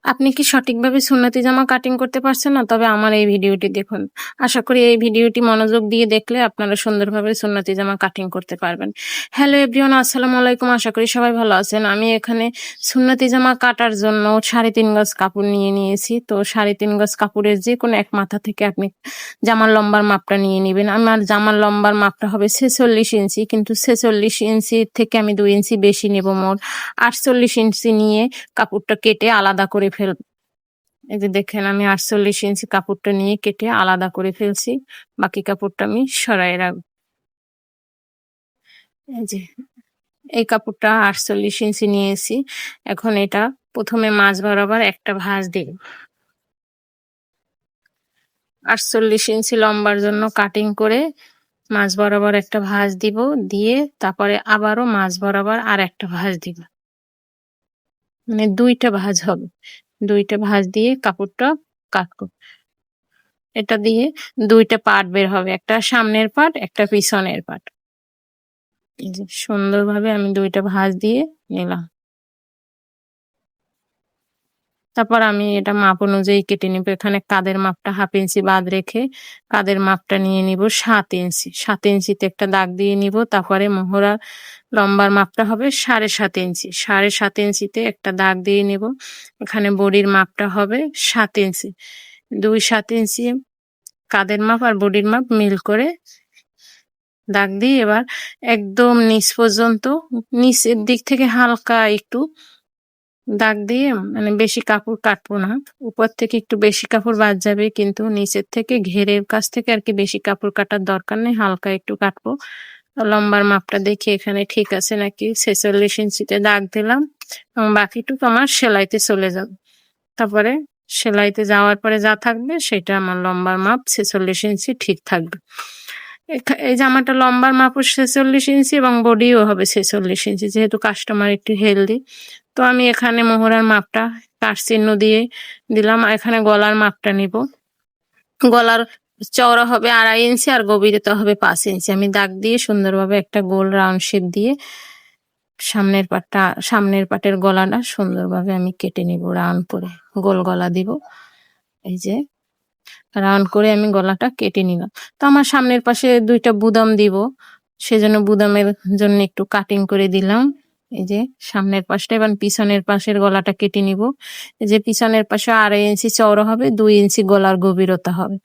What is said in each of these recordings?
আপনি কি সঠিকভাবে সুন্নতি জামা কাটিং করতে পারছেন না? তবে আমার এই ভিডিওটি দেখুন। আশা করি এই ভিডিওটি মনোযোগ দিয়ে দেখলে আপনারা সুন্দরভাবে সুন্নতি জামা কাটিং করতে পারবেন। হ্যালো এভরিওয়ান, আসসালামু আলাইকুম। আশা করি সবাই ভালো আছেন। আমি এখানে সুন্নতি জামা কাটার জন্য 3.5 গজ কাপড় নিয়েছি। তো 3.5 গজ কাপড়ের যে কোনো এক মাথা থেকে আপনি জামার লম্বার মাপটা নিয়ে নিবেন। আমার জামার লম্বার মাপটা হবে 46 ইঞ্চি, কিন্তু 46 ইঞ্চি থেকে আমি 2 ইঞ্চি বেশি নেব। মোট 48 ইঞ্চি নিয়ে কাপড়টা কেটে আলাদা করে ফেলব। এই যে দেখেন, আমি 48 ইঞ্চি কাপড়টা নিয়ে কেটে আলাদা করে ফেলছি। বাকি কাপড়টা আমি সরাই রাখবো। এই যে এই কাপড়টা 48 ইঞ্চি নিয়েছি। এখন এটা প্রথমে মাঝ বরাবর একটা ভাঁজ দিই। 48 ইঞ্চি লম্বার জন্য কাটিং করে মাঝ বরাবর একটা ভাঁজ দিব, দিয়ে তারপরে আবারও মাঝ বরাবর আর একটা ভাঁজ দিব। মানে 2টা ভাঁজ হবে। 2টা ভাঁজ দিয়ে কাপড়টা কাটবো। এটা দিয়ে 2টা পার্ট বের হবে, একটা সামনের পার্ট, একটা পিছনের পার্ট। এই যে সুন্দরভাবে আমি 2টা ভাঁজ দিয়ে নিলাম। তারপর আমি এটা মাপ অনুযায়ী কেটে নিব। এখানে কাঁধের মাপটা 1/2 ইঞ্চি বাদ রেখে কাঁধের মাপটা নিয়ে নিব 7 ইঞ্চি। 7 ইঞ্চিতে একটা দাগ দিয়ে নিব। তারপরে মোহরার লম্বার মাপটা হবে 7.5 ইঞ্চি। 7.5 ইঞ্চিতে একটা দাগ দিয়ে নিব। এখানে বডির মাপটা হবে 7 ইঞ্চি। 7 ইঞ্চি কাঁধের মাপ আর বডির মাপ মিল করে দাগ দিয়ে এবার একদম নিচ পর্যন্ত, নিচের দিক থেকে হালকা একটু দাগ দিয়ে, মানে বেশি কাপড় কাটবো না। উপর থেকে একটু বেশি কাপড় বাদ যাবে, কিন্তু নিচের থেকে ঘেরের কাছ থেকে আর কি বেশি কাপড় কাটার দরকার নেই, হালকা একটু কাটবো। লম্বার মাপটা দেখি এখানে ঠিক আছে নাকি। 46 ইঞ্চিতে দাগ দিলাম এবং বাকিটুকু আমার সেলাইতে চলে যাবে। তারপরে সেলাইতে যাওয়ার পরে যা থাকবে সেটা আমার লম্বার মাপ 46 ইঞ্চি ঠিক থাকবে। এই জামাটা লম্বার মাপও 46 ইঞ্চি এবং বডিও হবে 46 ইঞ্চি, যেহেতু কাস্টমার একটু হেলদি। তো আমি এখানে মোহরার মাপটা কাঠ চিহ্ন দিয়ে দিলাম। এখানে গলার মাপটা নিব। গলার চওড়া হবে 2.5 ইঞ্চি আর গভীরতা হবে 5 ইঞ্চি। আমি দাগ দিয়ে সুন্দরভাবে একটা গোল রাউন্ড শেপ দিয়ে সামনের পাটের গলাটা সুন্দরভাবে আমি কেটে নিব। রাউন্ড করে গোল গলা দিব। এই যে রাউন্ড করে আমি গলাটা কেটে নিলাম। তো আমার সামনের পাশে 2টা বুদাম দিব, সেজন্য বুদামের জন্য একটু কাটিং করে দিলাম। এই যে সামনের পাশটা, এবার পিছনের পাশের গলাটা কেটে নিব। এই যে পিছনের পাশে 2.5 ইঞ্চি চওড়া হবে, 2 ইঞ্চি গলার গভীরতা হবে।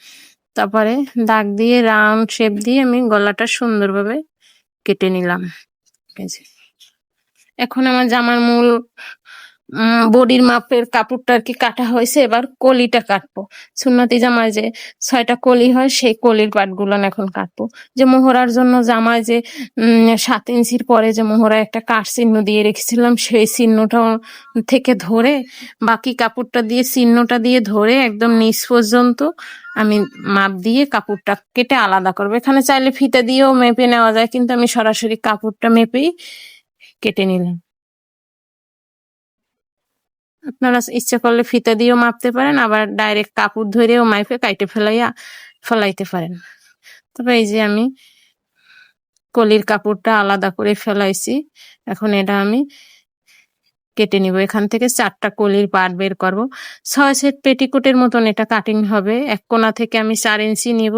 তারপরে দাগ দিয়ে রাউন্ড শেপ দিয়ে আমি গলাটা সুন্দরভাবে কেটে নিলাম। এই যে এখন আমার জামার মূল বডির মাপের কাপড়টা আর কি কাটা হয়েছে। এবার কলিটা কাটবো। সুন্নতি জামায় যে 6টা কলি হয়, সেই কলির পাটগুলো এখন কাটবো। যে মোহরার জন্য জামায় যে 7 ইঞ্চির পরে যে মোহরায় একটা কাঠ চিহ্ন দিয়ে রেখেছিলাম, সেই চিহ্নটা থেকে ধরে বাকি কাপড়টা দিয়ে চিহ্নটা দিয়ে ধরে একদম নিচ পর্যন্ত আমি মাপ দিয়ে কাপড়টা কেটে আলাদা করবো। এখানে চাইলে ফিতা দিয়েও মেপে নেওয়া যায়, কিন্তু আমি সরাসরি কাপড়টা মেপেই কেটে নিলাম। আপনারা ইচ্ছা করলে ফিতা দিয়েও মাপতে পারেন, আবার ডাইরেক্ট কাপড় ধরেও মাইপে কাইটে ফেলাইতে পারেন। তবে এই যে আমি কলির কাপড়টা আলাদা করে ফেলাইছি। এখন এটা আমি কেটে নিব। এখান থেকে 4টা কলির পাট বের করব। 6 সেট পেটিকোটের মতন এটা কাটিং হবে। এক কোণা থেকে আমি 4 ইঞ্চি নিব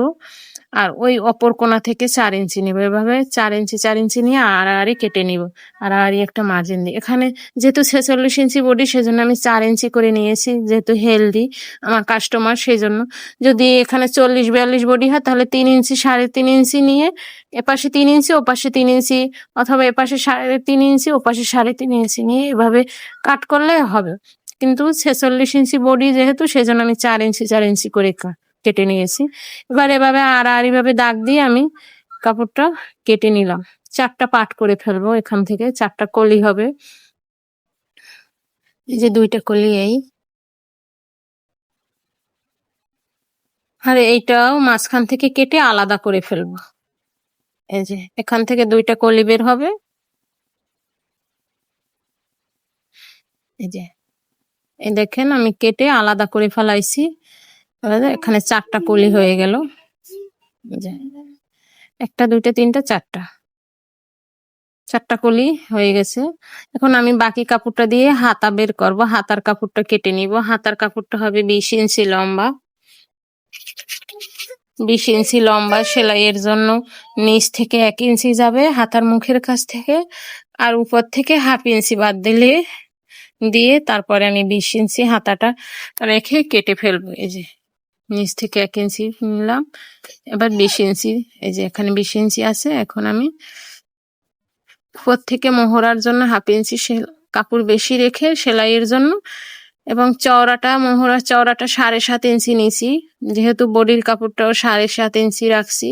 আর ওই অপর কোণা থেকে 4 ইঞ্চি নিব। এভাবে 4 ইঞ্চি 4 ইঞ্চি নিয়ে আড়াআড়ি কেটে নিব। আড়াআড়ি একটা মার্জিন দিই। এখানে যেহেতু 46 ইঞ্চি বডি, সেজন্য আমি 4 ইঞ্চি করে নিয়েছি। যেহেতু হেলদি আমার কাস্টমার, সেই জন্য। যদি এখানে 40-42 বডি হয় তাহলে 3 ইঞ্চি 3.5 ইঞ্চি নিয়ে এপাশে 3 ইঞ্চি ওপাশে 3 ইঞ্চি, অথবা এপাশে 3.5 ইঞ্চি ওপাশে 3.5 ইঞ্চি নিয়ে এভাবে কাট করলে হবে। কিন্তু 46 ইঞ্চি বডি যেহেতু, সেজন্য আমি 4 ইঞ্চি 4 ইঞ্চি করে কেটে নিয়েছি। এবার এভাবে আড়াআড়ি ভাবে দাগ দিয়ে আমি কাপড়টা কেটে নিলাম। 4টা পার্ট করে ফেলবো। এখান থেকে 4টা কলি হবে। এই যে 2টা কলি এই, আর এইটাও মাঝখান থেকে কেটে আলাদা করে ফেলবো। এই যে এখান থেকে 2টা কলি বের হবে। এই যে এই দেখেন আমি কেটে আলাদা করে ফেলাইছি। এখানে 4টা কলি হয়ে গেল। এই যে 1, 2, 3, 4টা। 4টা কলি হয়ে গেছে। এখন আমি বাকি কাপড়টা দিয়ে হাতা বের করব। হাতার কাপড়টা কেটে নিব। হাতার কাপড়টা হবে 20 ইঞ্চি লম্বা। 20 ইঞ্চি লম্বা সেলাইয়ের জন্য নিচ থেকে 1 ইঞ্চি যাবে হাতার মুখের কাছ থেকে, আর উপর থেকে 1/2 ইঞ্চি বাদ দিয়ে তারপরে আমি 20 ইঞ্চি হাতাটা রেখে কেটে ফেলবো। এই যে নিচ থেকে 1 ইঞ্চি নিলাম, এবার 20 ইঞ্চি, এই যে এখানে 20 ইঞ্চি আছে। এখন আমি উপর থেকে মোহরার জন্য 1/2 ইঞ্চি কাপড় বেশি রেখে সেলাইয়ের জন্য, এবং মোহরার চওড়াটা 7.5 ইঞ্চি নিছি, যেহেতু বডির কাপড়টাও 7.5 ইঞ্চি রাখছি।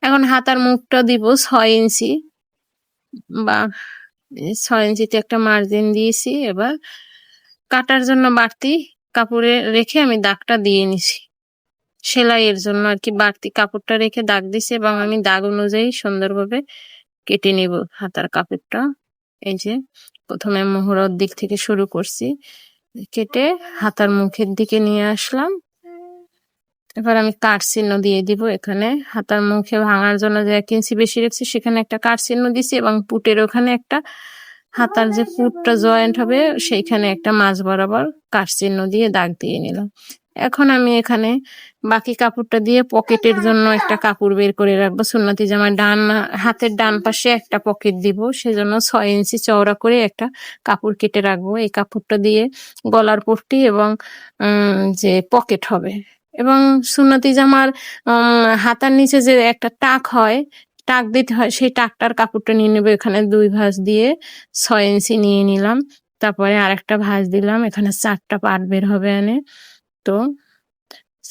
এখন হাতার মুখটা দিব 6 ইঞ্চি, বা 6 ইঞ্চিতে একটা মার্জিন দিয়েছি। এবার কাটার জন্য বাড়তি কাপড়ে রেখে আমি দাগটা দিয়ে নিছি, সেলাইয়ের জন্য আর কি বাড়তি কাপড়টা রেখে দাগ দিছি, এবং আমি দাগ অনুযায়ী সুন্দরভাবে কেটে নিব হাতার কাপড়টা। এই যে প্রথমে মোহরার দিক থেকে শুরু করছি, কেটে হাতার মুখের দিকে নিয়ে আসলাম। এবার আমি কাট চিহ্ন দিয়ে দিব। এখানে হাতার মুখে ভাঙার জন্য যে 1 ইঞ্চি বেশি রেখেছি সেখানে একটা কাট চিহ্ন দিছি, এবং পুটের ওখানে একটা, হাতার যে পুটটা জয়েন্ট হবে সেইখানে একটা মাঝ বরাবর কাট চিহ্ন দিয়ে দাগ দিয়ে নিলাম। এখন আমি এখানে বাকি কাপড়টা দিয়ে পকেটের জন্য একটা কাপড় বের করে রাখবো। সুন্নতি জামার হাতের ডান পাশে একটা পকেট দিব, সেজন্য 6 ইঞ্চি চওড়া করে একটা কাপড় কেটে রাখবো। এই কাপড়টা দিয়ে গলার পট্টি এবং যে পকেট হবে। এবং সুন্নতি জামার হাতার নিচে যে একটা টাক হয়, টাক দিতে হয়, সেই টাকটার কাপড়টা নিয়ে নেবো। এখানে 2 ভাঁজ দিয়ে 6 ইঞ্চি নিয়ে নিলাম, তারপরে আরেকটা ভাঁজ দিলাম। এখানে 4টা পার্ট বের হবে এনে। তো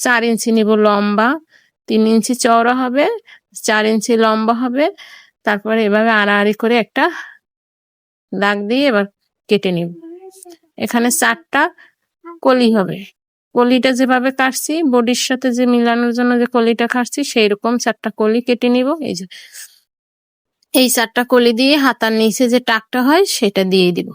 4 ইঞ্চি নিব লম্বা, 3 ইঞ্চি চওড়া হবে, 4 ইঞ্চি লম্বা হবে। তারপরে এভাবে আড়াআড়ি করে একটা দাগ দিয়ে এবার কেটে নিব। এখানে 4টা কলি হবে। কলিটা যেভাবে কাটছি বডির সাথে যে মিলানোর জন্য যে কলিটা কাটছি সেই রকম 4টা কলি কেটে নিব। এই যে এই 4টা কলি দিয়ে হাতার নিচে যে টাকটা হয় সেটা দিয়ে দিব।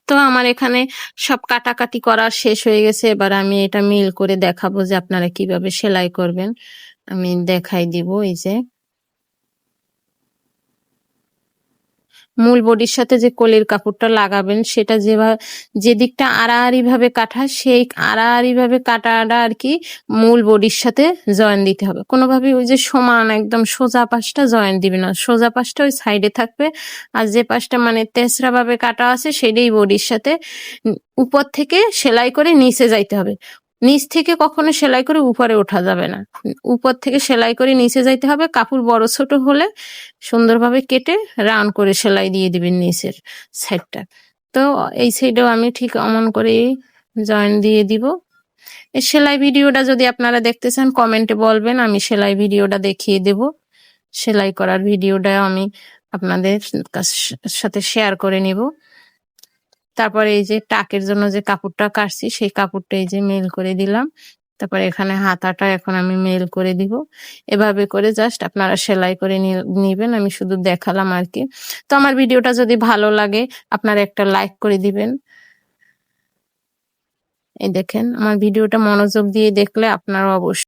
তো আমার এখানে সব কাটাকাটি করা শেষ হয়ে গেছে। এবার আমি এটা মিল করে দেখাবো যে আপনারা কিভাবে সেলাই করবেন, আমি দেখাই দিব। এই যে মূল বডির সাথে যে কলির কাপড়টা লাগাবেন সেটা যে দিকটা আড়াআড়ি ভাবে কাটা, সেই আড়াআড়ি ভাবে কাটাটা আর কি মূল বডির সাথে জয়েন দিতে হবে। কোনোভাবে ওই যে সমান একদম সোজা পাশটা জয়েন দিবে না, সোজা পাশটা ওই সাইডে থাকবে, আর যে পাশটা মানে তেসরা ভাবে কাটা আছে সেটাই বডির সাথে উপর থেকে সেলাই করে নিচে যাইতে হবে। নিচ থেকে কখনো সেলাই করে উপরে ওঠা যাবে না, উপর থেকে সেলাই করে নিচে যাইতে হবে। কাপড় বড় ছোট হলে সুন্দরভাবে কেটে রাউন্ড করে সেলাই দিয়ে দিবেন নিচের সাইডটা। তো এই সাইডেও আমি ঠিক অমন করে জয়েন দিয়ে দিব। এই সেলাই ভিডিওটা যদি আপনারা দেখতে চান কমেন্টে বলবেন, আমি সেলাই ভিডিওটা দেখিয়ে দেব। সেলাই করার ভিডিওটা আমি আপনাদের সাথে শেয়ার করে নিব। তারপরে এই যে টাকের জন্য যে কাপড়টা কাটছি সেই কাপড়টা এই যে মেল করে দিলাম। তারপরে এখানে হাতাটা এখন আমি মেল করে দিব। এভাবে করে জাস্ট আপনারা সেলাই করে নিবেন, আমি শুধু দেখালাম আর কি। তো আমার ভিডিওটা যদি ভালো লাগে আপনারা একটা লাইক করে দিবেন। এই দেখেন আমার ভিডিওটা মনোযোগ দিয়ে দেখলে আপনারা অবশ্যই